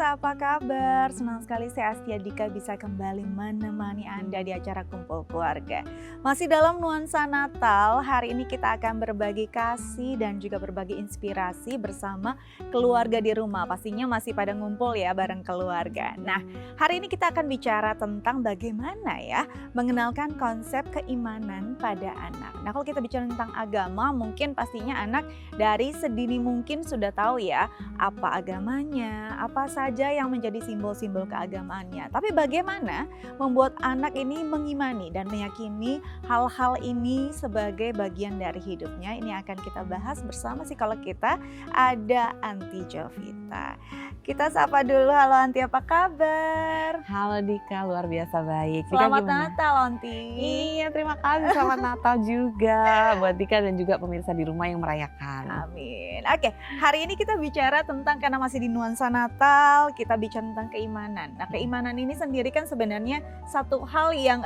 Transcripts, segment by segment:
pemirsa, apa kabar? Senang sekali saya Astia Dika bisa kembali menemani Anda di acara Kumpul Keluarga. Masih dalam nuansa Natal, hari ini kita akan berbagi kasih dan juga berbagi inspirasi bersama keluarga di rumah. Pastinya masih pada ngumpul ya bareng keluarga. Nah, hari ini kita akan bicara tentang bagaimana ya mengenalkan konsep keimanan pada anak. Nah, kalau kita bicara tentang agama, mungkin pastinya anak dari sedini mungkin sudah tahu ya apa agamanya, apa saja yang menjadi simbol-simbol keagamaannya. Tapi bagaimana membuat anak ini mengimani dan meyakini hal-hal ini sebagai bagian dari hidupnya? Ini akan kita bahas bersama psikolog kita, ada Anti Jovita. Kita sapa dulu, halo Anti, apa kabar? Halo Dika, luar biasa baik. Selamat Natal Anti. Iya, terima kasih, selamat Natal juga buat Dika dan juga pemirsa di rumah yang merayakan. Amin. Oke, hari ini kita bicara tentang, karena masih di nuansa Natal, kita bicara tentang keimanan. Nah, keimanan ini sendiri kan sebenarnya satu hal yang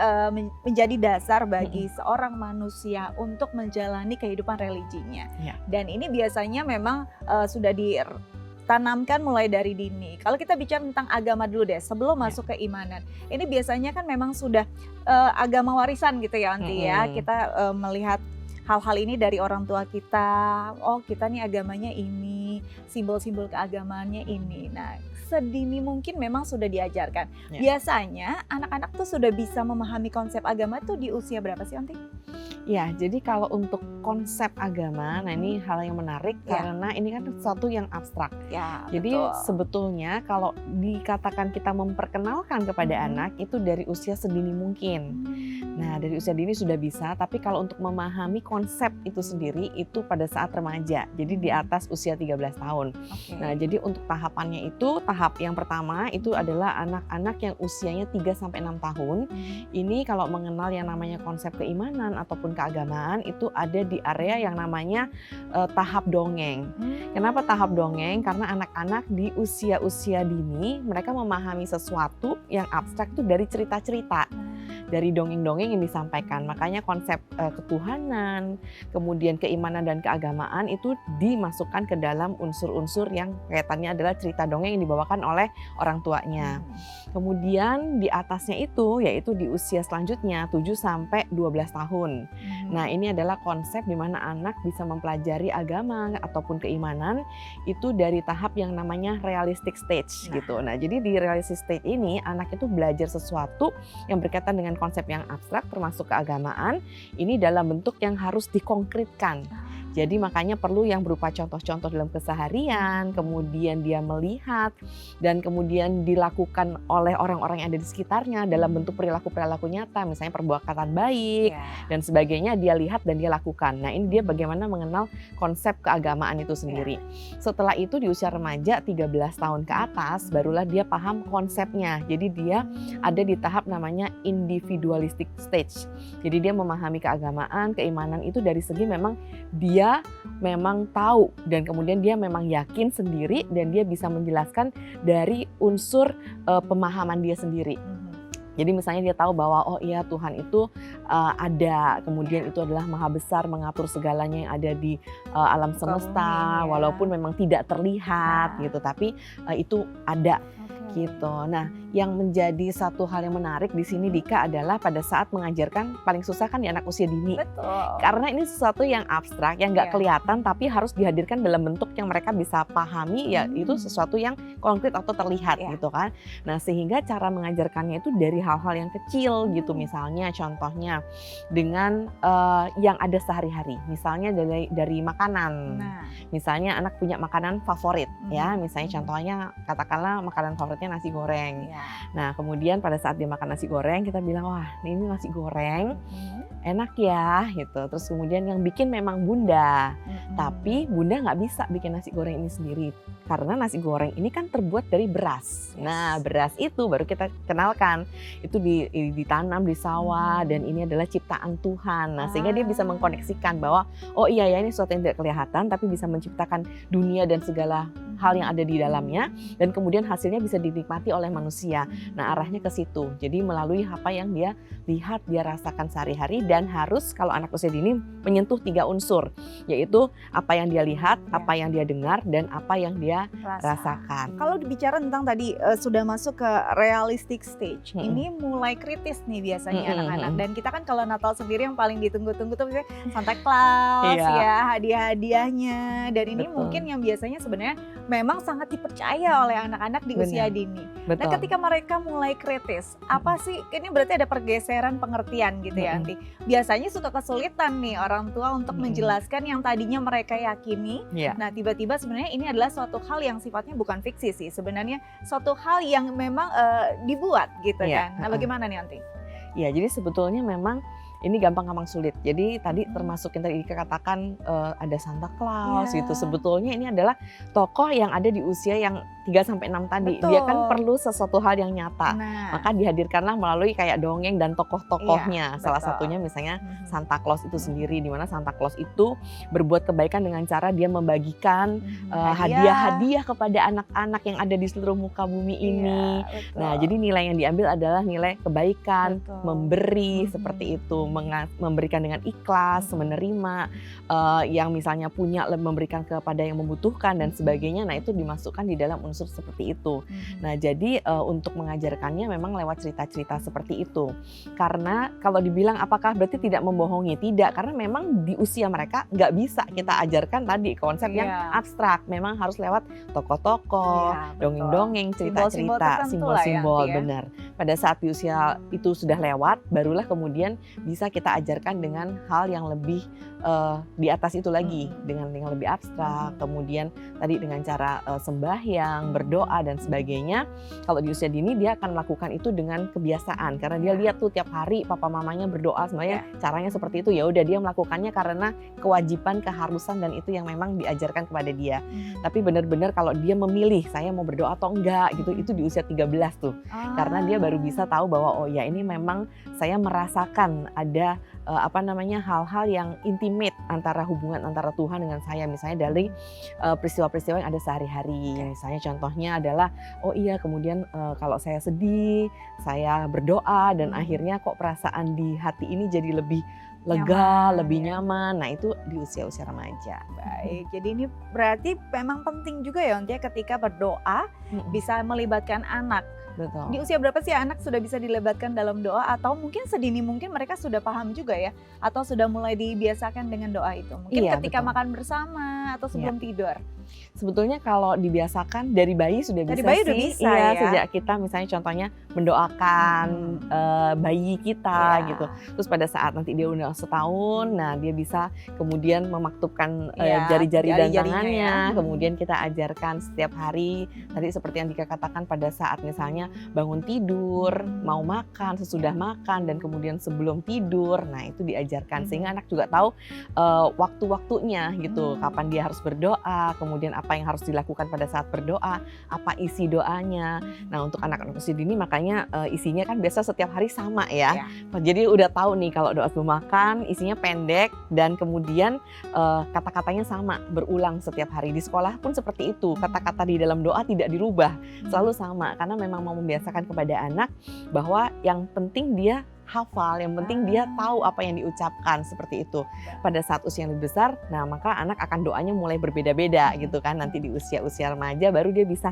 menjadi dasar bagi seorang manusia untuk menjalani kehidupan religinya. Ya. Dan ini biasanya memang sudah ditanamkan mulai dari dini. Kalau kita bicara tentang agama dulu deh, sebelum masuk keimanan. Ini biasanya kan memang sudah agama warisan gitu ya Anti ya. Kita melihat hal-hal ini dari orang tua kita. Oh, kita nih agamanya ini, simbol-simbol keagamaannya ini. Nah, sedini mungkin memang sudah diajarkan. Biasanya anak-anak tuh sudah bisa memahami konsep agama tuh di usia berapa sih Anti? Ya, jadi kalau untuk konsep agama, nah ini hal yang menarik karena ini kan sesuatu yang abstrak. Ya, jadi betul. sebetulnya kalau dikatakan kita memperkenalkan kepada anak itu dari usia sedini mungkin. Nah, dari usia dini sudah bisa, tapi kalau untuk memahami konsep itu sendiri itu pada saat remaja. Jadi di atas usia 13 tahun. Nah, jadi untuk tahapannya itu, tahap yang pertama itu adalah anak-anak yang usianya 3 sampai 6 tahun. Ini kalau mengenal yang namanya konsep keimanan ataupun keagamaan itu ada di area yang namanya tahap dongeng. Kenapa tahap dongeng? Karena anak-anak di usia-usia dini mereka memahami sesuatu yang abstrak itu dari cerita-cerita. Dari dongeng-dongeng yang disampaikan. Makanya konsep ketuhanan, kemudian keimanan dan keagamaan itu dimasukkan ke dalam unsur-unsur yang kaitannya adalah cerita dongeng yang dibawakan oleh orang tuanya. Kemudian di atasnya itu yaitu di usia selanjutnya 7 sampai 12 tahun. Nah, ini adalah konsep di mana anak bisa mempelajari agama ataupun keimanan itu dari tahap yang namanya realistic stage gitu. Nah, jadi di realistic stage ini anak itu belajar sesuatu yang berkaitan dengan konsep yang abstrak termasuk keagamaan ini dalam bentuk yang harus dikonkretkan. Jadi makanya perlu yang berupa contoh-contoh dalam keseharian, kemudian dia melihat dan kemudian dilakukan oleh orang-orang yang ada di sekitarnya dalam bentuk perilaku-perilaku nyata, misalnya perbuatan baik dan sebagainya dia lihat dan dia lakukan. Nah, ini dia bagaimana mengenal konsep keagamaan itu sendiri. Setelah itu di usia remaja 13 tahun ke atas barulah dia paham konsepnya. Jadi dia ada di tahap namanya individualistic stage. Jadi dia memahami keagamaan, keimanan itu dari segi memang dia memang tahu dan kemudian dia memang yakin sendiri dan dia bisa menjelaskan dari unsur pemahaman dia sendiri. Jadi misalnya dia tahu bahwa oh iya Tuhan itu ada, kemudian itu adalah maha besar mengatur segalanya yang ada di alam semesta, walaupun memang tidak terlihat gitu, tapi itu ada. Gitu. Nah, yang menjadi satu hal yang menarik di sini Dika adalah pada saat mengajarkan paling susah kan di anak usia dini. Betul. Karena ini sesuatu yang abstrak, yang nggak kelihatan tapi harus dihadirkan dalam bentuk yang mereka bisa pahami, ya itu sesuatu yang konkret atau terlihat gitu kan. Nah, sehingga cara mengajarkannya itu dari hal-hal yang kecil gitu, misalnya contohnya dengan yang ada sehari-hari. Misalnya dari makanan. Misalnya anak punya makanan favorit ya, misalnya contohnya katakanlah makanan favoritnya nasi goreng. Nah, kemudian pada saat dia makan nasi goreng kita bilang wah ini nasi goreng enak ya gitu. Terus kemudian yang bikin memang bunda, tapi bunda nggak bisa bikin nasi goreng ini sendiri karena nasi goreng ini kan terbuat dari beras. Nah, beras itu baru kita kenalkan itu ditanam di sawah dan ini adalah ciptaan Tuhan. Nah, sehingga dia bisa mengkoneksikan bahwa oh iya ya ini sesuatu yang tidak kelihatan tapi bisa menciptakan dunia dan segala hal yang ada di dalamnya dan kemudian hasilnya bisa dinikmati oleh manusia. Nah, arahnya ke situ. Jadi melalui apa yang dia lihat, dia rasakan sehari-hari, dan harus kalau anak usia dini menyentuh 3 unsur, yaitu apa yang dia lihat, apa yang dia dengar, dan apa yang dia rasakan. Kalau bicara tentang tadi sudah masuk ke realistic stage, ini mulai kritis nih biasanya anak-anak. Dan kita kan kalau Natal sendiri yang paling ditunggu-tunggu tuh biasanya Santa Claus ya, hadiah-hadiahnya. Dan ini mungkin yang biasanya sebenarnya memang sangat dipercaya oleh anak-anak di usia dini. Nah, ketika mereka mulai kritis, apa sih, ini berarti ada pergeseran pengertian gitu ya nanti. Biasanya suka kesulitan nih orang tua untuk menjelaskan yang tadinya mereka yakini. Nah, tiba-tiba sebenarnya ini adalah suatu hal yang sifatnya bukan fiksi sih, sebenarnya suatu hal yang memang dibuat gitu kan. Nah, bagaimana nih nanti? Ya, jadi sebetulnya memang ini gampang-gampang sulit. Jadi tadi termasuk yang tadi dikatakan ada Santa Claus gitu. Sebetulnya ini adalah tokoh yang ada di usia yang 3-6 tadi. Dia kan perlu sesuatu hal yang nyata. Maka dihadirkanlah melalui kayak dongeng dan tokoh-tokohnya. Salah satunya misalnya Santa Claus itu sendiri, di mana Santa Claus itu berbuat kebaikan dengan cara dia membagikan hadiah-hadiah kepada anak-anak yang ada di seluruh muka bumi ini. Nah, jadi nilai yang diambil adalah nilai kebaikan, memberi seperti itu. Memberikan dengan ikhlas, menerima, yang misalnya punya memberikan kepada yang membutuhkan dan sebagainya. Nah, itu dimasukkan di dalam unsur seperti itu. Nah, jadi untuk mengajarkannya memang lewat cerita-cerita seperti itu. Karena kalau dibilang apakah berarti tidak membohongi? Tidak, karena memang di usia mereka nggak bisa kita ajarkan tadi konsep yang abstrak. Memang harus lewat tokoh-tokoh, dongeng-dongeng, cerita-cerita, simbol-simbol, benar. Pada saat di usia itu sudah lewat, barulah kemudian bisa kita ajarkan dengan hal yang lebih di atas itu lagi, dengan yang lebih abstrak. Kemudian tadi dengan cara sembahyang, berdoa dan sebagainya. Kalau di usia dini dia akan melakukan itu dengan kebiasaan, karena dia lihat tuh tiap hari papa mamanya berdoa, sebenarnya caranya seperti itu. Ya udah, dia melakukannya karena kewajiban, keharusan, dan itu yang memang diajarkan kepada dia. Tapi benar-benar kalau dia memilih saya mau berdoa atau enggak gitu, itu di usia 13 tuh. Karena dia baru bisa tahu bahwa oh ya, ini memang saya merasakan ada hal-hal yang intimate antara hubungan antara Tuhan dengan saya, misalnya dari peristiwa-peristiwa yang ada sehari-hari. Misalnya contohnya adalah oh iya, kemudian kalau saya sedih saya berdoa dan akhirnya kok perasaan di hati ini jadi lebih lega, lebih nyaman. Nah, itu di usia-usia remaja. Baik, jadi ini berarti memang penting juga ya untuk ketika berdoa bisa melibatkan anak. Betul. Di usia berapa sih anak sudah bisa dilebatkan dalam doa, atau mungkin sedini mungkin mereka sudah paham juga ya, atau sudah mulai dibiasakan dengan doa itu? Mungkin ketika makan bersama atau sebelum tidur. Sebetulnya kalau dibiasakan dari bayi sudah bisa. Dari bayi udah bisa ya. Ya. Sejak kita misalnya contohnya mendoakan bayi kita gitu. Terus pada saat nanti dia udah setahun, nah dia bisa kemudian memaktubkan jari-jari dan tangannya. Kemudian kita ajarkan setiap hari. Tadi seperti yang Dika katakan, pada saat misalnya bangun tidur, mau makan, sesudah makan, dan kemudian sebelum tidur. Nah, itu diajarkan sehingga anak juga tahu waktu-waktunya gitu. Kapan dia harus berdoa, kemudian apa yang harus dilakukan pada saat berdoa, apa isi doanya. Nah, untuk anak-anak usia dini makanya isinya kan biasa setiap hari sama ya. Jadi udah tahu nih kalau doa sebelum makan isinya pendek dan kemudian kata-katanya sama, berulang setiap hari. Di sekolah pun seperti itu, kata-kata di dalam doa tidak dirubah, selalu sama, karena memang mau membiasakan kepada anak bahwa yang penting dia hafal, yang penting dia tahu apa yang diucapkan, seperti itu. Pada saat usia yang lebih besar, nah maka anak akan doanya mulai berbeda-beda gitu kan. Nanti di usia-usia remaja baru dia bisa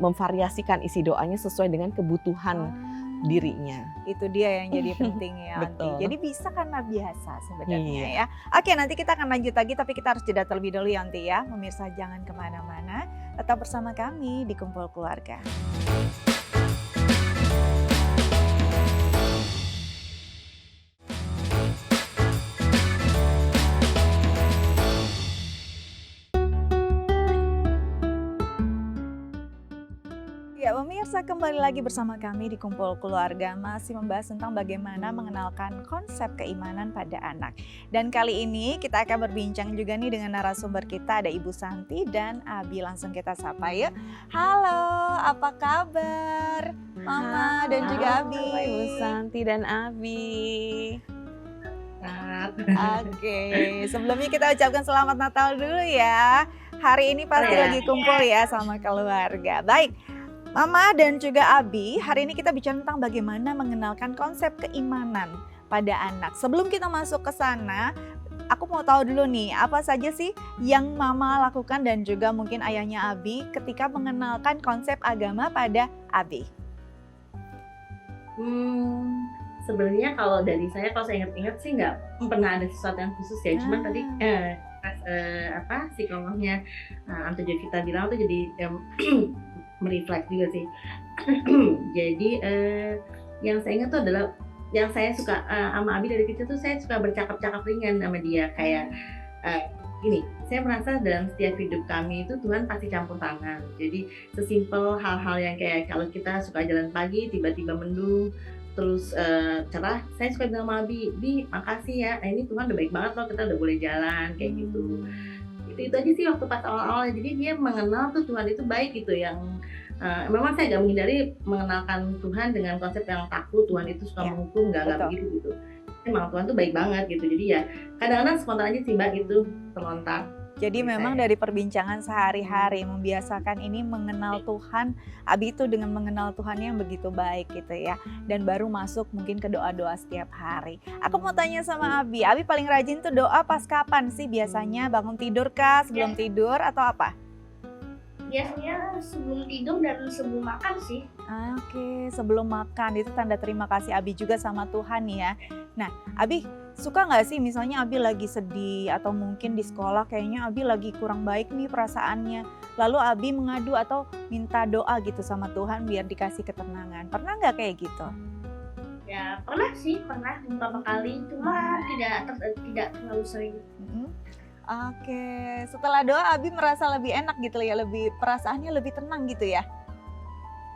memvariasikan isi doanya sesuai dengan kebutuhan dirinya. Itu dia yang jadi penting ya. Jadi bisa karena biasa sebenarnya ya. Oke, nanti kita akan lanjut lagi, tapi kita harus jeda terlebih dulu Yanti ya. Pemirsa jangan kemana-mana, tetap bersama kami di Kumpul Keluarga. Ya, pemirsa, kembali lagi bersama kami di Kumpul Keluarga, masih membahas tentang bagaimana mengenalkan konsep keimanan pada anak. Dan kali ini kita akan berbincang juga nih dengan narasumber kita, ada Ibu Santi dan Abi. Langsung kita sapa yuk. Halo, apa kabar Mama dan juga Abi? Halo Ibu Santi dan Abi. Oke, sebelumnya kita ucapkan selamat Natal dulu ya. Hari ini pasti Iya. lagi kumpul ya sama keluarga. Baik, Mama dan juga Abi, hari ini kita bicara tentang bagaimana mengenalkan konsep keimanan pada anak. Sebelum kita masuk ke sana, aku mau tahu dulu nih, apa saja sih yang Mama lakukan dan juga mungkin ayahnya Abi ketika mengenalkan konsep agama pada Abi? Sebenarnya kalau dari saya, kalau saya ingat-ingat sih nggak pernah ada sesuatu yang khusus ya. Cuman tadi pas psikolognya Anto Jovita bilang tuh jadi merefleks juga sih. Jadi yang saya ingat tuh adalah yang saya suka sama Abi dari kecil tuh, saya suka bercakap-cakap ringan sama dia, kayak gini, saya merasa dalam setiap hidup kami itu Tuhan pasti campur tangan. Jadi sesimpel hal-hal yang kayak kalau kita suka jalan pagi tiba-tiba mendung terus cerah, saya suka bilang sama Bi, makasih ya, ini Tuhan udah baik banget loh, kita udah boleh jalan kayak gitu. Itu aja sih waktu pas awal-awal. Jadi dia mengenal tuh Tuhan itu baik gitu, yang memang saya gak menghindari mengenalkan Tuhan dengan konsep yang takut Tuhan itu suka menghukum, nggak begitu gitu. Memang Tuhan tuh baik banget gitu. Jadi ya kadang-kadang spontan aja sih Mbak gitu, terlontar. Jadi memang dari perbincangan sehari-hari membiasakan ini mengenal Tuhan, Abi itu dengan mengenal Tuhan yang begitu baik gitu ya. Dan baru masuk mungkin ke doa-doa setiap hari. Aku mau tanya sama Abi paling rajin tuh doa pas kapan sih biasanya? Bangun tidur kah, sebelum tidur atau apa? Biasanya sebelum tidur dan sebelum makan sih. Oke, sebelum makan itu tanda terima kasih Abi juga sama Tuhan ya. Nah, Abi suka nggak sih misalnya Abi lagi sedih atau mungkin di sekolah kayaknya Abi lagi kurang baik nih perasaannya. Lalu Abi mengadu atau minta doa gitu sama Tuhan biar dikasih ketenangan. Pernah nggak kayak gitu? Ya pernah beberapa kali, cuma tidak terlalu sering. Oke, setelah doa Abi merasa lebih enak gitu ya, lebih perasaannya lebih tenang gitu ya?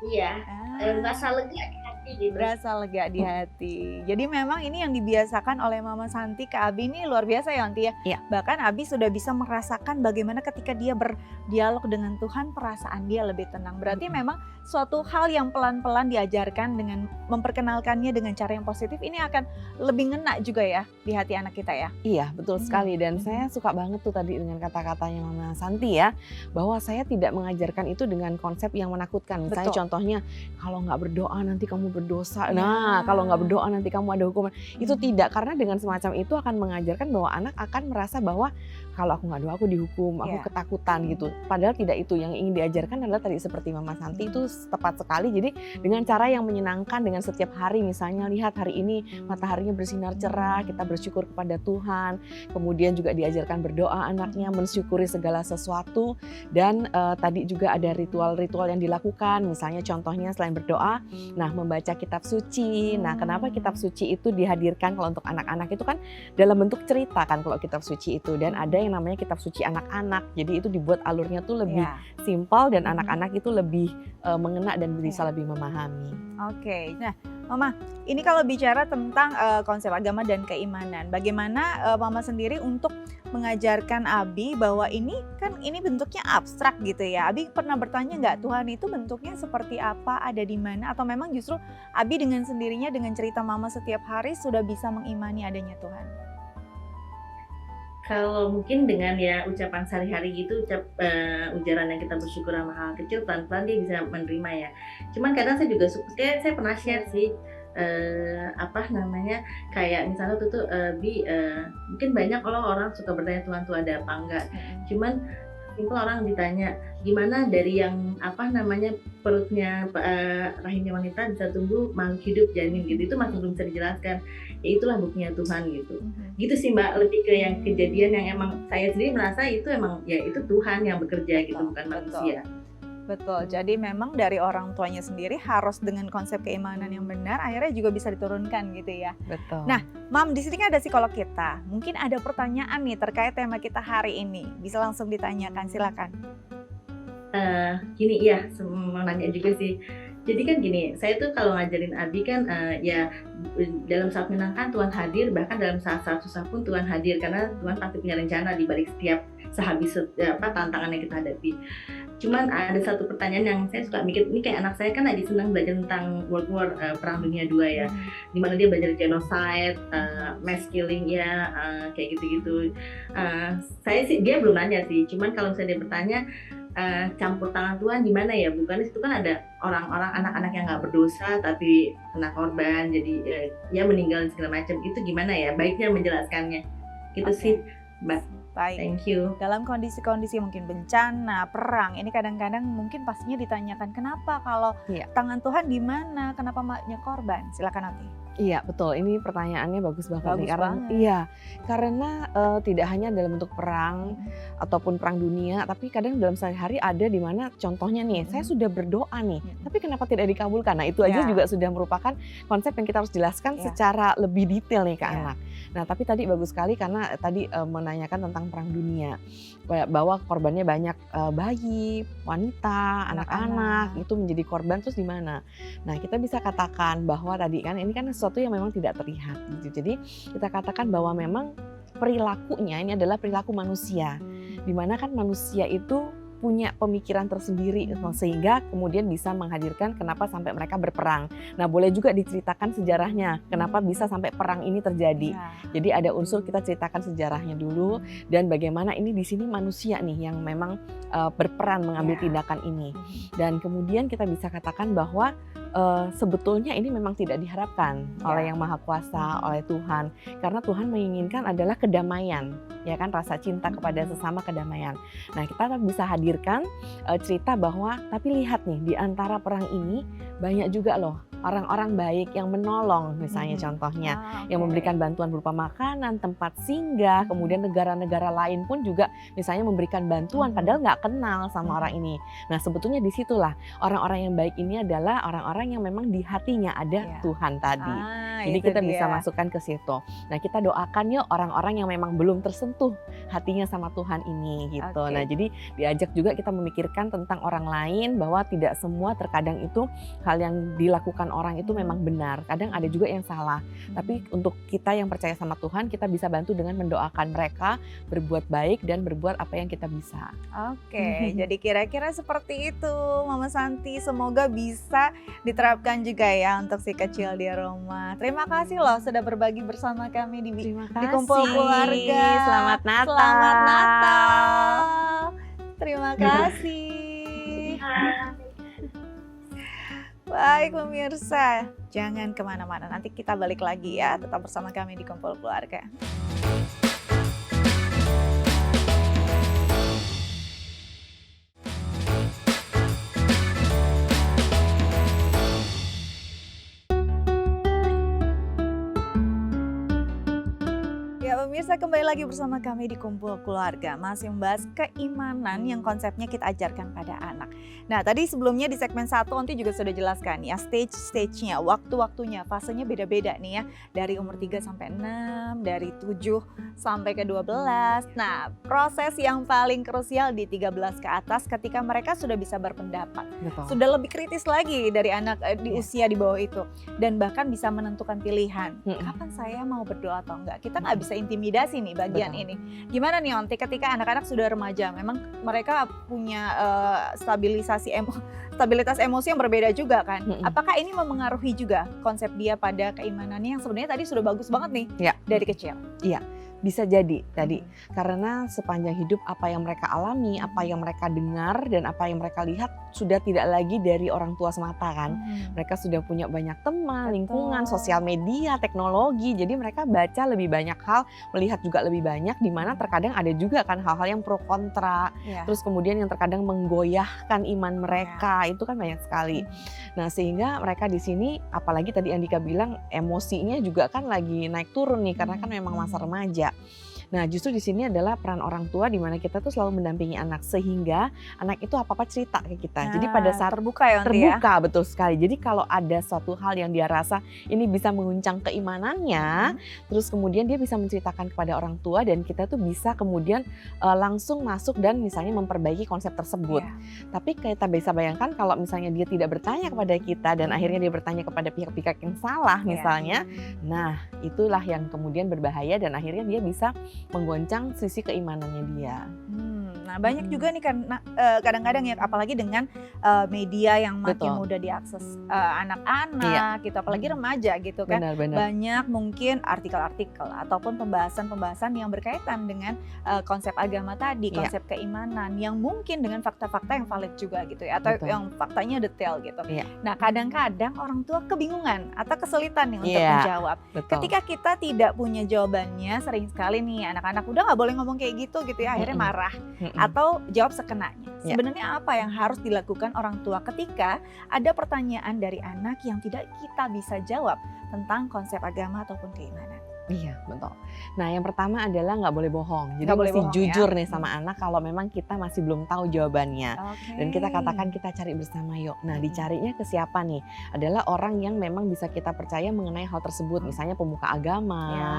Iya, merasa lega di hati gitu. Berasa lega di hati. Jadi memang ini yang dibiasakan oleh Mama Santi ke Abi ini luar biasa ya Anti ya. Iya. Bahkan Abi sudah bisa merasakan bagaimana ketika dia berdialog dengan Tuhan perasaan dia lebih tenang. Berarti memang suatu hal yang pelan-pelan diajarkan dengan memperkenalkannya dengan cara yang positif ini akan lebih ngena juga ya di hati anak kita ya. Iya, betul sekali. Dan saya suka banget tuh tadi dengan kata-katanya Mama Santi ya, bahwa saya tidak mengajarkan itu dengan konsep yang menakutkan. Misalnya contohnya, kalau nggak berdoa nanti kamu berdosa. Nah, kalau nggak berdoa nanti kamu ada hukuman. Itu tidak, karena dengan semacam itu akan mengajarkan bahwa anak akan merasa bahwa kalau aku nggak doa aku dihukum, aku ketakutan gitu. Padahal tidak, itu yang ingin diajarkan adalah tadi seperti Mama Santi itu tepat sekali. Jadi dengan cara yang menyenangkan, dengan setiap hari misalnya lihat hari ini mataharinya bersinar cerah, kita bersyukur kepada Tuhan. Kemudian juga diajarkan berdoa anaknya, mensyukuri segala sesuatu. Dan tadi juga ada ritual-ritual yang dilakukan. Misalnya contohnya selain berdoa, nah membaca kitab suci. Nah kenapa kitab suci itu dihadirkan kalau untuk anak-anak itu kan dalam bentuk cerita kan kalau kitab suci itu. Dan ada yang namanya kitab suci anak-anak. Jadi itu dibuat alurnya tuh lebih simpel dan anak-anak itu lebih mengena dan bisa lebih memahami. Oke, nah Mama, ini kalau bicara tentang konsep agama dan keimanan, bagaimana Mama sendiri untuk mengajarkan Abi bahwa ini kan ini bentuknya abstrak gitu ya. Abi pernah bertanya nggak Tuhan itu bentuknya seperti apa, ada di mana, atau memang justru Abi dengan sendirinya dengan cerita Mama setiap hari sudah bisa mengimani adanya Tuhan? Kalau mungkin dengan ya ucapan sehari-hari gitu, ujaran yang kita bersyukur sama hal kecil, pelan-pelan dia bisa menerima ya. Cuman kadang saya juga saya pernah share sih, kayak misalnya tuh mungkin banyak orang suka bertanya Tuhan tuh ada apa enggak. Cuman simpel orang ditanya gimana dari yang perutnya rahimnya wanita bisa tumbuh makhluk hidup janin gitu, itu masih belum bisa dijelaskan. Ya itulah buktinya Tuhan gitu. Gitu sih Mbak, lebih ke yang kejadian yang emang saya sendiri merasa itu emang ya itu Tuhan yang bekerja gitu, bukan manusia. Betul, jadi memang dari orang tuanya sendiri harus dengan konsep keimanan yang benar, akhirnya juga bisa diturunkan gitu ya. Betul. Nah, Mam, di sini kan ada psikolog kita. Mungkin ada pertanyaan nih terkait tema kita hari ini. Bisa langsung ditanyakan, silakan. Gini ya, mau nanya juga sih. Jadi kan gini, saya tuh kalau ngajarin Abi kan ya dalam saat menyenangkan Tuhan hadir, bahkan dalam saat-saat susah pun Tuhan hadir, karena Tuhan pasti punya rencana di balik setiap sehabis tantangan yang kita hadapi. Cuman ada satu pertanyaan yang saya suka mikir, ini kayak anak saya kan lagi senang belajar tentang World War Perang Dunia II ya, dimana dia belajar genocide, mass killing ya, kayak gitu-gitu. Saya sih, dia belum nanya sih, cuman kalau misalnya dia bertanya campur tangan Tuhan gimana ya, bukan itu kan ada orang-orang anak-anak yang nggak berdosa tapi kena korban, jadi ya meninggal segala macam, itu gimana ya baiknya menjelaskannya gitu sih Mbak. Baik. Thank you. Dalam kondisi-kondisi mungkin bencana, perang, ini kadang-kadang mungkin pastinya ditanyakan kenapa kalau tangan Tuhan di mana, kenapa banyak korban? Silakan nanti. Iya betul, ini pertanyaannya bagus banget nih, karena banget. karena tidak hanya dalam bentuk perang ataupun perang dunia, tapi kadang dalam sehari-hari ada di mana contohnya nih, saya sudah berdoa nih, tapi kenapa tidak dikabulkan? Nah itu aja juga sudah merupakan konsep yang kita harus jelaskan secara lebih detail nih ke anak. Nah tapi tadi bagus sekali karena tadi menanyakan tentang perang dunia, bahwa korbannya banyak bayi, wanita, anak-anak itu menjadi korban, terus di mana? Nah kita bisa katakan bahwa tadi kan ini kan sesuatu yang memang tidak terlihat gitu. Jadi kita katakan bahwa memang perilakunya ini adalah perilaku manusia, di mana kan manusia itu punya pemikiran tersendiri sehingga kemudian bisa menghadirkan kenapa sampai mereka berperang. Nah, boleh juga diceritakan sejarahnya kenapa bisa sampai perang ini terjadi. Jadi ada unsur kita ceritakan sejarahnya dulu dan bagaimana ini di sini manusia nih yang memang berperan mengambil tindakan ini. Dan kemudian kita bisa katakan bahwa sebetulnya ini memang tidak diharapkan oleh Yang Maha Kuasa, oleh Tuhan, karena Tuhan menginginkan adalah kedamaian, ya kan, rasa cinta kepada sesama, kedamaian. Nah kita bisa hadirkan cerita bahwa tapi lihat nih di antara perang ini banyak juga loh orang-orang baik yang menolong, misalnya contohnya yang memberikan bantuan berupa makanan, tempat singgah, kemudian negara-negara lain pun juga misalnya memberikan bantuan padahal nggak kenal sama orang ini. Nah sebetulnya disitulah orang-orang yang baik ini adalah orang-orang yang memang di hatinya ada Tuhan tadi. Jadi kita bisa masukkan ke situ. Nah kita doakan yuk orang-orang yang memang belum tersentuh hatinya sama Tuhan ini gitu. Nah jadi diajak juga kita memikirkan tentang orang lain, bahwa tidak semua terkadang itu hal yang dilakukan orang itu memang benar, kadang ada juga yang salah. Tapi untuk kita yang percaya sama Tuhan, kita bisa bantu dengan mendoakan mereka berbuat baik dan berbuat apa yang kita bisa. Jadi kira-kira seperti itu Mama Santi, semoga bisa diterapkan juga ya untuk si kecil di rumah. Terima kasih loh sudah berbagi bersama kami di Kumpul Keluarga. Selamat Natal. Selamat Natal. Terima kasih. Baik pemirsa, jangan kemana-mana, nanti kita balik lagi ya, tetap bersama kami di Kumpul Keluarga. Pemirsa, kembali lagi bersama kami di Kumpul Keluarga, masih membahas keimanan yang konsepnya kita ajarkan pada anak. Nah tadi sebelumnya di segmen 1 Onti juga sudah jelaskan ya stage-nya, waktu-waktunya, fasenya beda-beda nih ya. Dari umur 3 sampai 6, dari 7 sampai ke 12. Nah proses yang paling krusial di 13 ke atas ketika mereka sudah bisa berpendapat. Sudah lebih kritis lagi dari anak di usia di bawah itu. Dan bahkan bisa menentukan pilihan, kapan saya mau berdoa atau enggak. Kita nggak bisa intimidasi nih bagian ini. Gimana nih Onti ketika anak-anak sudah remaja, memang mereka punya stabilitas emosi yang berbeda juga kan. Apakah ini memengaruhi juga konsep dia pada keimanannya yang sebenarnya tadi sudah bagus banget nih dari kecil? Iya. Bisa jadi tadi, karena sepanjang hidup apa yang mereka alami, apa yang mereka dengar, dan apa yang mereka lihat sudah tidak lagi dari orang tua semata kan. Mereka sudah punya banyak teman, lingkungan, sosial media, teknologi, jadi mereka baca lebih banyak hal, melihat juga lebih banyak, di mana terkadang ada juga kan hal-hal yang pro kontra, terus kemudian yang terkadang menggoyahkan iman mereka, itu kan banyak sekali. Nah sehingga mereka di sini, apalagi tadi Andika bilang emosinya juga kan lagi naik turun nih, karena kan memang masa remaja. Nah justru di sini adalah peran orang tua, di mana kita tuh selalu mendampingi anak sehingga anak itu apa-apa cerita ke kita. Jadi pada saat terbuka ya, terbuka ya? Betul sekali. Jadi kalau ada suatu hal yang dia rasa ini bisa menguncang keimanannya, terus kemudian dia bisa menceritakan kepada orang tua dan kita tuh bisa kemudian langsung masuk dan misalnya memperbaiki konsep tersebut. Tapi kita bisa bayangkan kalau misalnya dia tidak bertanya kepada kita dan akhirnya dia bertanya kepada pihak-pihak yang salah misalnya, nah itulah yang kemudian berbahaya dan akhirnya dia bisa menggoncang sisi keimanannya dia. Nah, banyak juga nih karena kadang-kadang ya apalagi dengan media yang makin Betul. mudah diakses Iya. anak-anak gitu, apalagi remaja gitu kan. Benar-benar. Banyak mungkin artikel-artikel ataupun pembahasan-pembahasan yang berkaitan dengan konsep agama tadi, Iya. konsep keimanan yang mungkin dengan fakta-fakta yang valid juga gitu ya, atau Betul. yang faktanya detail gitu. Iya. Nah, kadang-kadang orang tua kebingungan atau kesulitan nih untuk Iya. menjawab. Betul. Ketika kita tidak punya jawabannya, sering sekali nih anak-anak udah nggak boleh ngomong kayak gitu ya, akhirnya Mm-mm. marah Mm-mm. atau jawab sekenanya. Ya. Sebenarnya apa yang harus dilakukan orang tua ketika ada pertanyaan dari anak yang tidak kita bisa jawab tentang konsep agama ataupun keimanan? Iya, betul. Nah, yang pertama adalah nggak boleh bohong. Jadi Nggak boleh mesti bohong, jujur ya. nih sama anak kalau memang kita masih belum tahu jawabannya. Oke. Dan kita katakan kita cari bersama yuk. Nah, dicarinya ke siapa nih? Adalah orang yang memang bisa kita percaya mengenai hal tersebut. Misalnya pemuka agama, Ya.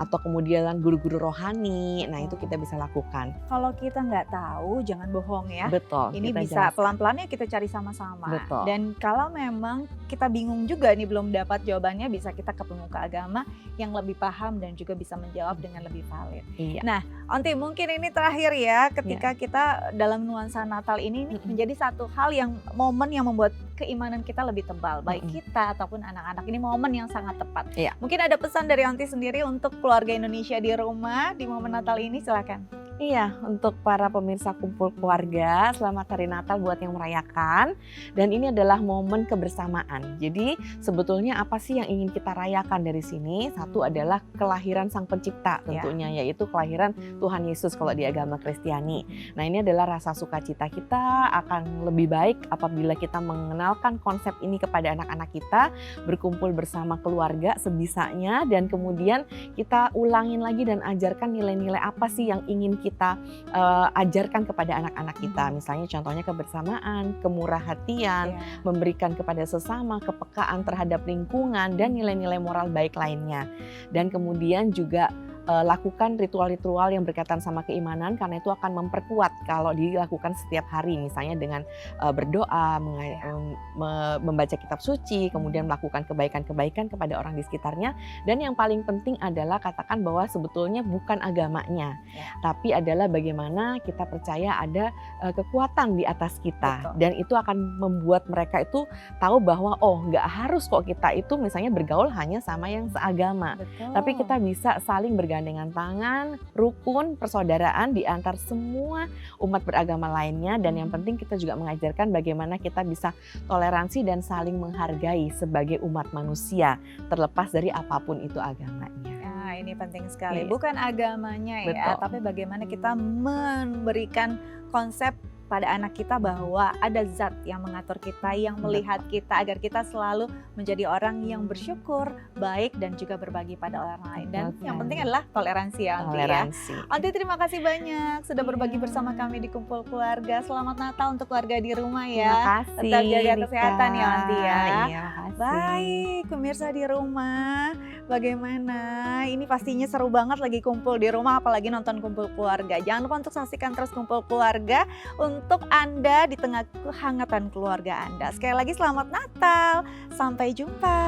atau kemudian guru-guru rohani. Nah, itu kita bisa lakukan. Kalau kita nggak tahu, jangan bohong ya. Betul. Ini kita bisa jelaskan. pelan-pelannya kita cari sama-sama. Betul. Dan kalau memang kita bingung juga nih belum dapat jawabannya, bisa kita ke pemuka agama yang lebih paham dan juga bisa menjawab dengan lebih valid. Iya. Onti, mungkin ini terakhir ya, ketika kita dalam nuansa Natal ini menjadi satu hal yang momen yang membuat keimanan kita lebih tebal, baik kita ataupun anak-anak. Ini momen yang sangat tepat. Iya. Mungkin ada pesan dari Onti sendiri untuk keluarga Indonesia di rumah di momen Natal ini, silakan. Iya, untuk para pemirsa kumpul keluarga, selamat hari Natal buat yang merayakan. Dan ini adalah momen kebersamaan. Jadi sebetulnya apa sih yang ingin kita rayakan dari sini? Satu adalah kelahiran Sang Pencipta tentunya, yaitu kelahiran Tuhan Yesus kalau di agama Kristiani. Nah, ini adalah rasa sukacita kita akan lebih baik apabila kita mengenalkan konsep ini kepada anak-anak kita, berkumpul bersama keluarga sebisanya, dan kemudian kita ulangin lagi dan ajarkan nilai-nilai apa sih yang ingin kita ajarkan kepada anak-anak kita. Misalnya contohnya kebersamaan, kemurah hatian, memberikan kepada sesama, kepekaan terhadap lingkungan, dan nilai-nilai moral baik lainnya. Dan kemudian juga lakukan ritual-ritual yang berkaitan sama keimanan, karena itu akan memperkuat kalau dilakukan setiap hari, misalnya dengan berdoa, membaca kitab suci, kemudian melakukan kebaikan-kebaikan kepada orang di sekitarnya. Dan yang paling penting adalah katakan bahwa sebetulnya bukan agamanya, tapi adalah bagaimana kita percaya ada kekuatan di atas kita. Betul. Dan itu akan membuat mereka itu tahu bahwa nggak harus kok kita itu misalnya bergaul hanya sama yang seagama. Betul. Tapi kita bisa saling bergandengan tangan, rukun, persaudaraan di antar semua umat beragama lainnya. Dan yang penting kita juga mengajarkan bagaimana kita bisa toleransi dan saling menghargai sebagai umat manusia, terlepas dari apapun itu agamanya. Nah, ini penting sekali. Iya. Bukan agamanya ya, Betul. tapi bagaimana kita memberikan konsep pada anak kita bahwa ada zat yang mengatur kita, yang melihat kita agar kita selalu menjadi orang yang bersyukur, baik dan juga berbagi pada orang lain. Dan Betul yang penting sekali. adalah toleransi ya, Onti ya. Toleransi. Onti, terima kasih banyak sudah berbagi Iya. bersama kami di Kumpul Keluarga. Selamat Natal untuk keluarga di rumah Terima ya. kasih. Tetap jaga Nika. kesehatan ya, Onti ya. Iya, makasih. Baik, pemirsa di rumah, bagaimana? Ini pastinya seru banget lagi kumpul di rumah, apalagi nonton Kumpul Keluarga. Jangan lupa untuk saksikan terus Kumpul Keluarga untuk Anda di tengah kehangatan keluarga Anda. Sekali lagi selamat Natal, sampai jumpa.